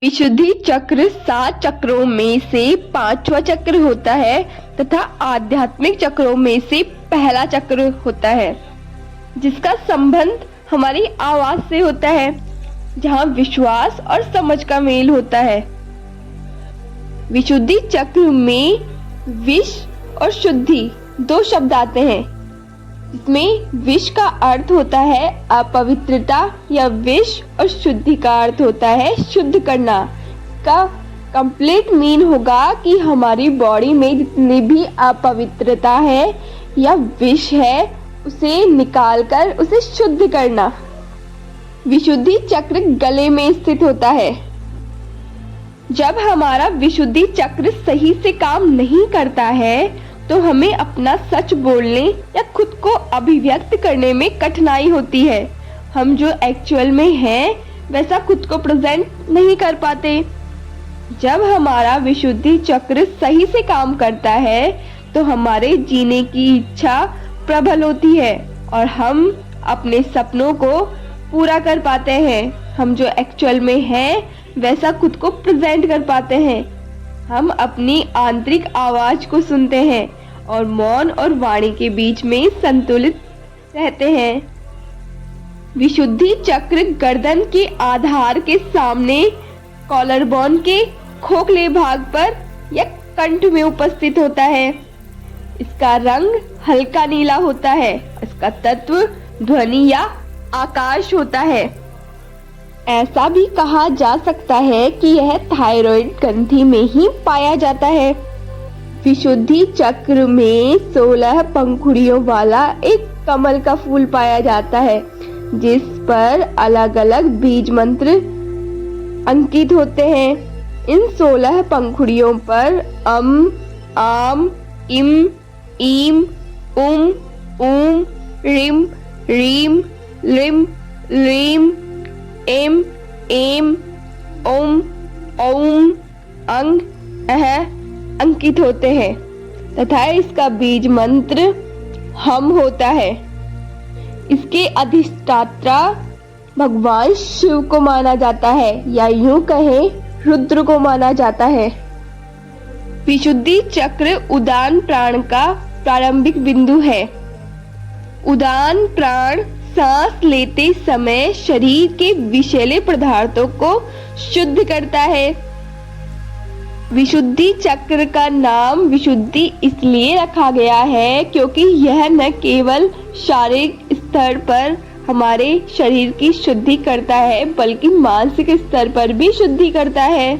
विशुद्धि चक्र 7 चक्रों में से 5वां चक्र होता है तथा आध्यात्मिक चक्रों में से पहला चक्र होता है, जिसका संबंध हमारी आवाज से होता है, जहाँ विश्वास और समझ का मेल होता है। विशुद्धि चक्र में विश और शुद्धि 2 शब्द आते हैं, जिसमें विश का अर्थ होता है अपवित्रता या विश और शुद्धि का अर्थ होता है शुद्ध करना। का कंप्लीट मीन होगा कि हमारी बॉडी में जितनी भी अपवित्रता है या विश है उसे निकालकर उसे शुद्ध करना। विशुद्धि चक्र गले में स्थित होता है। जब हमारा विशुद्धि चक्र सही से काम नहीं करता है तो हमें अपना सच बोलने या खुद को अभिव्यक्त करने में कठिनाई होती है। हम जो एक्चुअल में हैं वैसा खुद को प्रेजेंट नहीं कर पाते। जब हमारा विशुद्धि चक्र सही से काम करता है तो हमारे जीने की इच्छा प्रबल होती है और हम अपने सपनों को पूरा कर पाते हैं। हम जो एक्चुअल में हैं वैसा खुद को प्रेजेंट कर पाते हैं। हम अपनी आंतरिक आवाज को सुनते हैं और मौन और वाणी के बीच में संतुलित रहते हैं। विशुद्धि चक्र गर्दन के आधार के सामने कॉलर बोन के खोखले भाग पर या कंठ में उपस्थित होता है। इसका रंग हल्का नीला होता है। इसका तत्व ध्वनि या आकाश होता है। ऐसा भी कहा जा सकता है कि यह थायराइड ग्रंथि में ही पाया जाता है। विशुद्धि चक्र में 16 पंखुड़ियों वाला एक कमल का फूल पाया जाता है, जिस पर अलग अलग बीज मंत्र अंकित होते हैं। इन 16 पंखुड़ियों पर अम, आम, इम, ईम, उम, ऊम, रिम, रीम, लिम, लीम, एम, एम, ओम, औम, अंग, अह अंकित होते हैं तथा इसका बीज मंत्र हम होता है। इसके अधिष्ठाता भगवान शिव को माना जाता है या यूं कहें रुद्र को माना जाता है। विशुद्धि चक्र उदान प्राण का प्रारंभिक बिंदु है। उदान प्राण सांस लेते समय शरीर के विषैले पदार्थों को शुद्ध करता है। विशुद्धि चक्र का नाम विशुद्धि इसलिए रखा गया है क्योंकि यह न केवल शारीरिक स्तर पर हमारे शरीर की शुद्धि करता है बल्कि मानसिक स्तर पर भी शुद्धि करता है।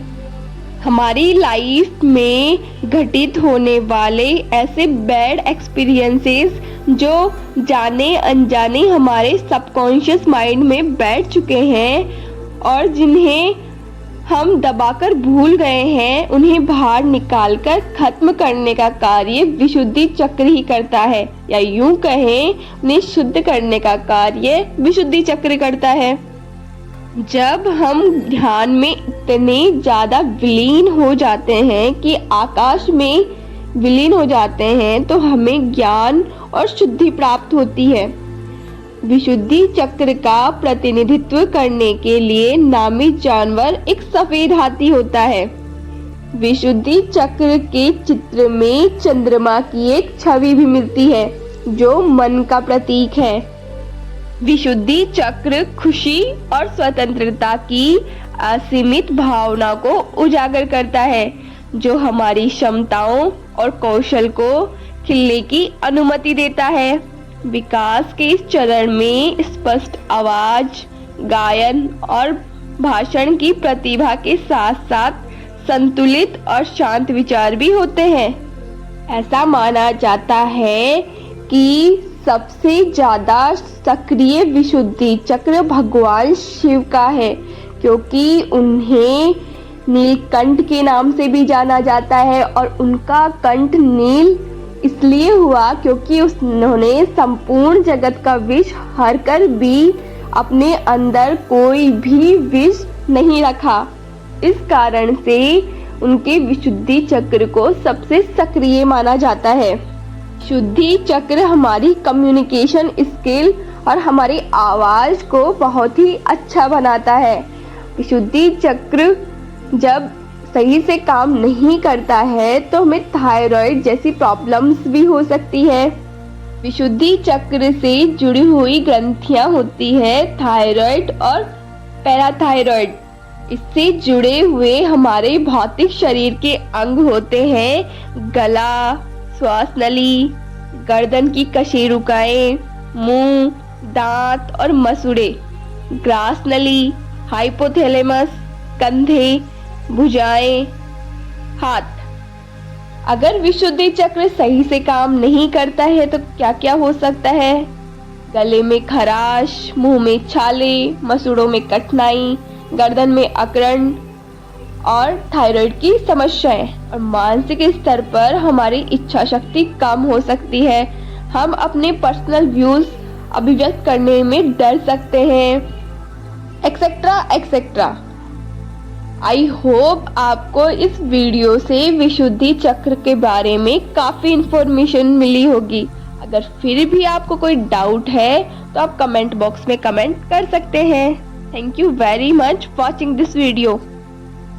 हमारी लाइफ में घटित होने वाले ऐसे बैड एक्सपीरियंसेस जो जाने अनजाने हमारे सबकॉन्शियस माइंड में बैठ चुके हैं और जिन्हें हम दबाकर भूल गए हैं, उन्हें बाहर निकालकर खत्म करने का कार्य विशुद्धि चक्र ही करता है या यूं कहें उन्हें शुद्ध करने का कार्य विशुद्धि चक्र करता है। जब हम ध्यान में इतने ज्यादा विलीन हो जाते हैं कि आकाश में विलीन हो जाते हैं तो हमें ज्ञान और शुद्धि प्राप्त होती है। विशुद्धि चक्र का प्रतिनिधित्व करने के लिए नामित जानवर एक सफेद हाथी होता है। विशुद्धि चक्र के चित्र में चंद्रमा की एक छवि भी मिलती है जो मन का प्रतीक है। विशुद्धि चक्र खुशी और स्वतंत्रता की असीमित भावना को उजागर करता है, जो हमारी क्षमताओं और कौशल को खिलने की अनुमति देता है। विकास के इस चरण में स्पष्ट आवाज, गायन और भाषण की प्रतिभा के साथ साथ संतुलित और शांत विचार भी होते हैं। ऐसा माना जाता है कि सबसे ज्यादा सक्रिय विशुद्धि चक्र भगवान शिव का है, क्योंकि उन्हें नीलकंठ के नाम से भी जाना जाता है और उनका कंठ नील इसलिए हुआ क्योंकि उन्होंने संपूर्ण जगत का विष हर कर भी अपने अंदर कोई भी विष नहीं रखा। इस कारण से उनके विशुद्धि चक्र को सबसे सक्रिय माना जाता है। शुद्धि चक्र हमारी कम्युनिकेशन स्किल और हमारी आवाज को बहुत ही अच्छा बनाता है। विशुद्धि चक्र जब सही से काम नहीं करता है तो हमें थायराइड जैसी प्रॉब्लम्स भी हो सकती है। विशुद्धि चक्र से जुड़ी हुई ग्रंथियां होती है थायराइड और पैराथायराइड। इससे जुड़े हुए हमारे भौतिक शरीर के अंग होते हैं गला, श्वास नली, गर्दन की कशेरुकाएं, मुंह, दांत और मसूड़े, ग्रास नली, हाइपोथैलेमस, कंधे, भुजाएं, हाथ। अगर विशुद्धि चक्र सही से काम नहीं करता है तो क्या क्या हो सकता है? गले में खराश, मुंह में छाले, मसूड़ों में कठिनाई, गर्दन में अकड़न और थायराइड की समस्याएं। और मानसिक स्तर पर हमारी इच्छा शक्ति कम हो सकती है। हम अपने पर्सनल व्यूज अभिव्यक्त करने में डर सकते हैं, एक्सेट्रा एक्सेट्रा। आई होप आपको इस वीडियो से विशुद्धि चक्र के बारे में काफी इंफॉर्मेशन मिली होगी। अगर फिर भी आपको कोई डाउट है तो आप कमेंट बॉक्स में कमेंट कर सकते हैं। Thank you very much watching this video.